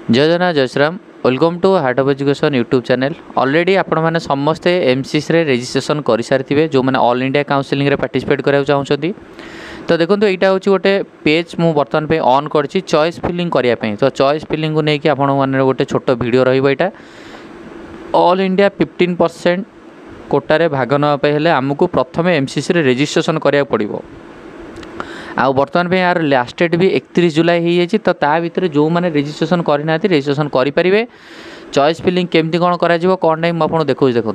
जय जगन्नाथ जय Shriram welcome to heart of education YouTube channel. Already आपण मैंने समस्ते एमसीसी रे रजिस्ट्रेशन कर सारी जो मैंने ऑल इंडिया काउंसिलिंग रे पार्टिसिपेट करा चाहते। तो देखो यहाँ हूँ गोटे पेज मु बर्तमान पे ऑन कर चॉइस फिलिंग करने। तो चॉइस फिलिंग को लेकिन आपण मैंने गोटे छोट वीडियो रहा ऑल इंडिया 15% कोटारे भाग नापे आमको प्रथम एमसीसी रे रजिस्ट्रेशन करा पड़ो। आ बर्तमान पे यार लास्ट डेट भी 31 जुलाई हो जाए। तो ता भितर जो मैंने रजिस्ट्रेशन करना रजिस्ट्रेशन करेंगे। चॉइस फिलिंग केमती कौन कर कौन टाइम आपको देखो देखो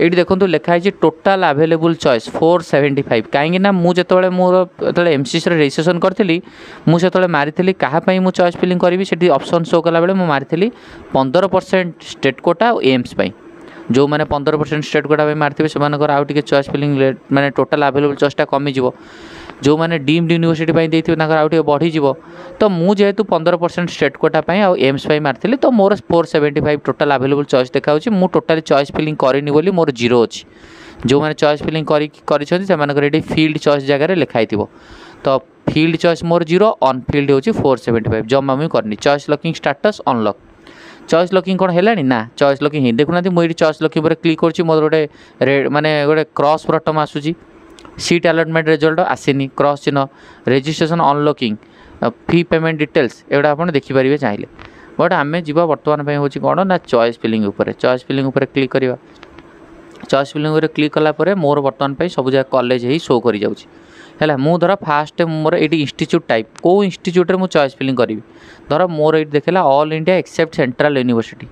ये देखो लिखाई टोटाल अवेलेबल चॉइस 475। कहीं मुझे मोर एमसीसी रजिस्ट्रेशन करी मुझे मारी क्या मुझे चॉइस फिलिंग करी से ऑप्शन शो कला बेले मारी 15% स्टेट कोटा और एम्स जो मैंने 15% स्टेट कोटा मारी से आउ चॉइस फिलिंग माने टोटाल अवेलेबल चॉइसटा कमिज। जो मैंने डीम्ड यूनिवर्सिटी देते आउ बढ़ी। तो मुझे जेहेतु 15% स्टेट कोटा आ एम्स मारी तो मोर 475 टोटाल अवेलेबल चॉइस देखा मुझे टोटाली चॉइस फिलिंग करनी बोली मोर जीरो अच्छी। जो मैंने चॉइस फिलिंग कर फील्ड चॉइस जगह लिखाई थी। तो field choice more zero on field हो 475 जमा मुझे करनी। Choice locking status unlock. Choice locking कौन है ना चॉइस लॉकिंग ही देखुना मुझे चॉइस लॉकिंग पर क्लिक कर मोर गोटे माने गोटे क्रॉस बटन आसूँ। सीट अलॉटमेंट रिजल्ट आसनी क्रॉस चिन्ह registration unlocking fee payment details एगुड़ा आप देखिपारे चाहिए। बट आम जी बर्तमान हूँ कौन ना choice filling choice filling click करवा। चॉइस फिलिंग क्लिक कलापर मोर बर्तमान सब जगह कॉलेज ही शो कर जाऊँगी मु धर फास्ट मोर ये इंस्टीट्यूट टाइप कौ इंस्टीट्यूट में चॉइस फिलिंग करी। धर मोर ये देखला all India except central university.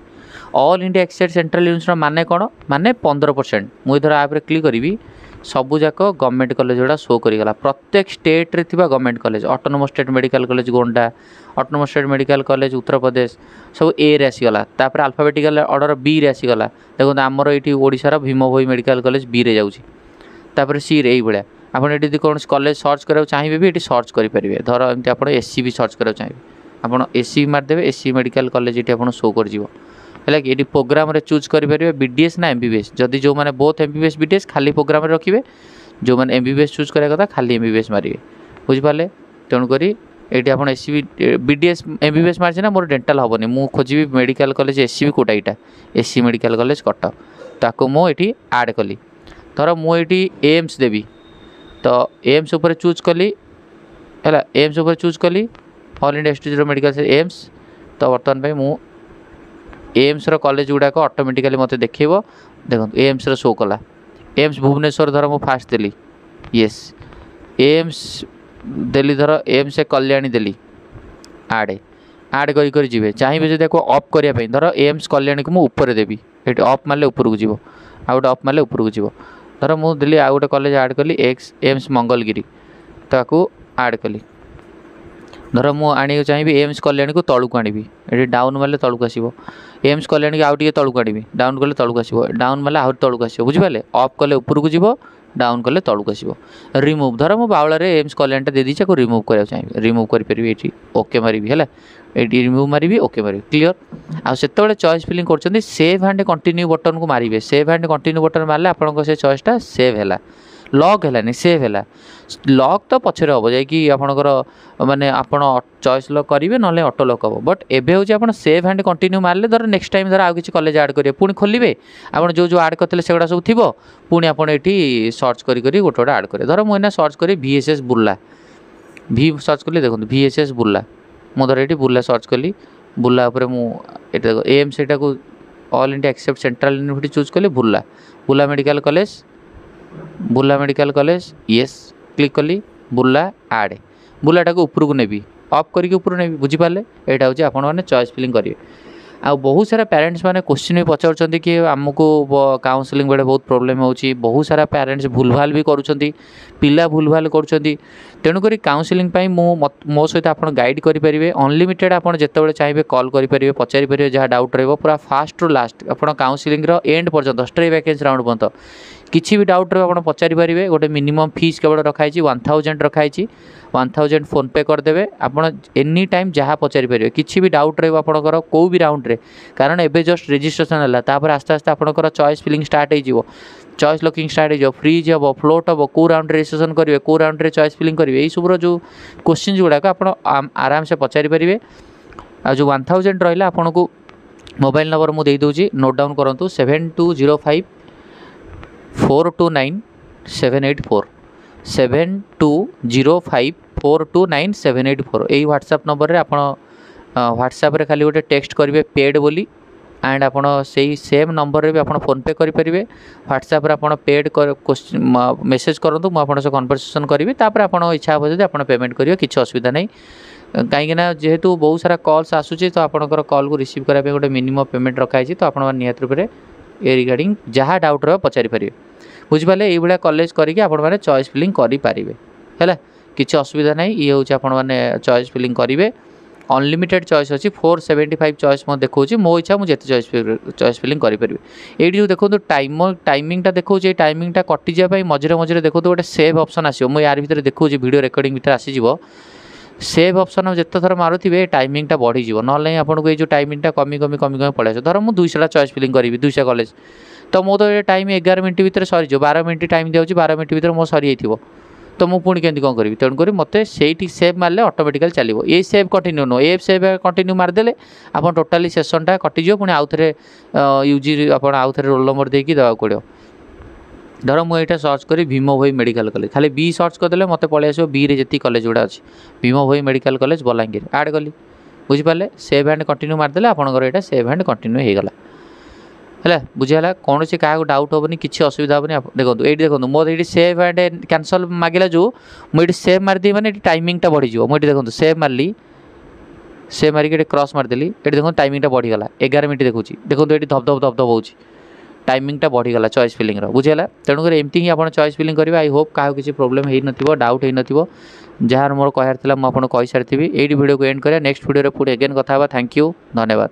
All India except central university माने कौन माने 15%। मुझे धर आप क्लिक करी सबूक गवर्नमेंट कॉलेज गुड़ा शो करीगला। प्रत्येक स्टेट रे थिबा government college autonomous state medical college Gonda autonomous state medical college Uttar Pradesh सब ए रे आसीगला। तापर अल्फाबेटिकल ऑर्डर बी रे आसीगला। देखो आमर ये ओडिशार भीम भोई मेडिकल कॉलेज बी रे जाऊँगी। तापर सी रे भाया आपड़ी कौन कॉलेज सर्च करा चाहिए भी ये सर्च करेंगे। धर एमती आप एससी भी सर्च करा चाहिए आप एससी मारिदेवे एससी मेडिकल कॉलेज ये आप शो कर है कि ये प्रोग्राम रे चूज करेंगे बीडीएस ना एमबीबीएस। जदि जो मैंने बोथ एमबीबीएस बीडीएस खाली प्रोग्राम रे रखिए जो मैंने एमबीबीएस चूज करा कथा खाली एमबीबीएस मारे बुझिपारे। तेणुक ये आप एससी बीडीएस एमबीबीएस मार्च ना मोर डेंटाल हेनी मु खोजी मेडिकल कॉलेज एससी भी कोटा यहाँ एससी मेडिकल कॉलेज कटक ताको मुझे आड कली। धर मुझे एम्स देवी तो एम्स उपर चूज कली है एम्स उपर चूज कली all India institute medical AIIMS. तो बर्तमान पे मु एम्स रो कॉलेज गुड़ाक ऑटोमेटिकली मत देखो देखो एम्स रो शो कला। एम्स भुवनेश्वर धर मु फास्ट देली येस एम्स देली धर एम्स कल्याणी देली आड़े आड कर जी चाहिए जो अफ करने धर एम्स कल्याणी को मुझे देवी ये अफ मारे ऊपर को जीव आ गए अफ मारे ऊपर को जीव। धर मुझे देली आ गए कॉलेज आड कली एक्स एम्स मंगलगिरी ताकू आड कली। धर मुझे चाहिए एम्स कल्याणी को तलू आनी ये डाउन मारे तलू आसो एम्स कल्याणी आउ टे तलू आनी डाउन कले तलू आसो डाउन मारे आउ तलू आसो बुझिपारे अफ कले ऊपर को जीव डाउन कले तलू आसो। रिमूव धर मु बाउल एम्स कल्याणी दे दीची रिमूव करा चाहिए रिमूव करेंगे ये ओके मारी है ये रिमूव मारी ओके मारी क्लीयर। आते चॉइस फिलिंग कर सेव एंड कंटिन्यू बटन को मारे सेव एंड कंटिन्यू बटन मारे आप से चॉइसटा सेव है लॉक है सेव है लॉक तो पछरे हम जापर माने आप चॉइस लॉक करेंगे ना ऑटो लॉक हम। बट एबे हूँ आप सेव एंड कंटिन्यू मारे धर नेक्स्ट टाइम धर आउ कॉलेज आड करेंगे पुणी खोलेंगे आप जो आड करते से सब थी पुणी आप सर्च कर गोटे गोटे आड करेंगे। धर मुझे सर्च करी VSS बुर्ला भी सर्च कली देखो VSS बुर्ला मुझे धर ये बुर्ला सर्च कली बुर्ला मुझे एम्स एटा को all India except central university choose कली Burla Burla medical college yes click कली बुर्ला आड़े बुर्लाटा को ऊपर को नेबी अफ करके ऊपर नेबी बुझिपारे यहाँ हूँ आप चॉइस फिलिंग करेंगे। आ बहुत सारा पेरेंट्स मैंने क्वेश्चन भी पचार कि आमको काउंसलिंग बेले बहुत प्रोब्लेम होची बहुत सारा पेरेंट्स भूल भाल भी करुँच पिला भूल भाल कर तेणुक काउंसलिंग मो सहित आप गाइड करेंगे अनलिमिटेड आप जिते चाहिए कॉल करेंगे पचारि पारे जहाँ डाउट रहा पूरा फास्ट रू लास्ट आप काउंसलिंग एंड पर्यंत 10टा वैकेंसी राउंड पर्यंत किसी भी डाउट रहा पचारि पारे। गोटे मिनिमम फीस केवल रखाई 1000 रखाई 1000 फोन पे करदे आप एनी टाइम जहाँ पचारि पारे किसी भी डाउट रहा आपंकर कौ भी राउंड रे कारण एबे जस्ट रजिस्ट्रेशन है आस्ते आस्ते आपंकर चॉइस फिलिंग स्टार्ट हो चॉइस लॉकिंग स्टार्ट हो फ्रीज हम फ्लोट हम कौ राउंड रजिस्ट्रेशन करेंगे कौ राउंड रे चॉइस फिलिंग करेंगे यही सब जो क्वेश्चन गुड़ाक आप आराम से पचारि पारे आ जो 1000 रहा आपन को मोबाइल नंबर मुझे देदे नोट डाउन करूँ 7205429784 7205429784 यही व्हाट्सएप नंबर रे आपण व्हाट्सएप रे खाली गोटे टेक्स्ट करेंगे पेड बोली एंड आपड़ से सेम नंबर रे भी आप फोन पे करेंगे व्हाट्सएप रे आप पेड मेसेज करूँ मुझे कन्वर्सेशन करी आप इच्छा हो जब आप पेमेंट करेंगे किसी असुविधा नहीं कहीं जेहेतु बहुत सारा कॉल्स आसूची तो आपंकर कॉल को रिसीव करने गोटे मिनिमम पेमेंट रखाई तो आप निहत रूप से ए रिगार्डिंग जहाँ डाउट रहा पचारि पारे बुझिपारे ये कॉलेज करके आपने चॉइस फिलिंग करेंगे है किसी असुविधा नहीं ये हूँ आपने चॉइस फिलिंग करेंगे अनलिमिटेड चॉइस अच्छी 475 चॉइस मैं देखा मो इच्छा मुझे चॉइस फिलिंग करेंगे ये जो देखो टाइमिंगटा देखा टाइमिंगटा कटिजापी मझे मझे देखो गोटे सेव ऑप्शन आसो मुझे यार भर देखा वीडियो रिकॉर्डिंग भर आसीज सेव ऑप्शन जिते थर मारुवे टाइमिंगटा बढ़ीज ना आपको ये टाइमिंगटा कमी कमी कमी कमी पड़े धर मुझे 200 चॉइस फिलिंग करी 200 कॉलेज तो मो तो ये टाइम 11 मिनट भर सरीज 12 मिनट टाइम दिखाई 12 मिनट भर मो सरी तो मुझे पुणी केमती कौन करी तेणुक मत से सेव मारे ऑटोमेटिकली चलो ये सेव कंटिन्यू नो ये सेव कंटिन्यू मारदे आप टोटाली सेसनटा कटिज पुणी आउ थे यूजी आप आउ थे रोल नंबर देकी देवा पड़ो धर मुझे सर्च करी भीम भोई मेडिकल कॉलेज खाली बी सर्च करदे मत पलि आसो बी रे जी कॉलेज गुड़ा अच्छी भीम भोई मेडिकल कॉलेज बलांगीर ऐड कली बुझिपारे सेव एंड कंटिन्यू मारदे आपंकर यहाँ सेव एंड कंटिन्यू होगा है बुझीगला कौन से क्या डाउट हेनी किसी असुविधा हेनी देखो ये देखो मोर ये सेव एंड कैंसल मांगला जो मुझे सेव मारिदी मैंने टाइमिंगटा बढ़ीज मुझे देखो सेव मारली सेव मारिक क्रॉस मारदेली ये देखो टाइमिंगटा बढ़ीगला 11 मिनट देखुची देखो ये धपधप धपधप हो टाइमिंगटा बढ़ीगला चॉइस फिलिंग बुझीगला तेणुकर एमती ही आप चॉइस फिलिंग करेंगे आई होप क्या किसी प्रोब्लेम हो डाउट हो जहाँ मोर कहार मुझे कही सारी ये वीडियो को एंड करें नेक्स्ट वीडियो पुणी अगेन कथा थैंक यू धन्यवाद।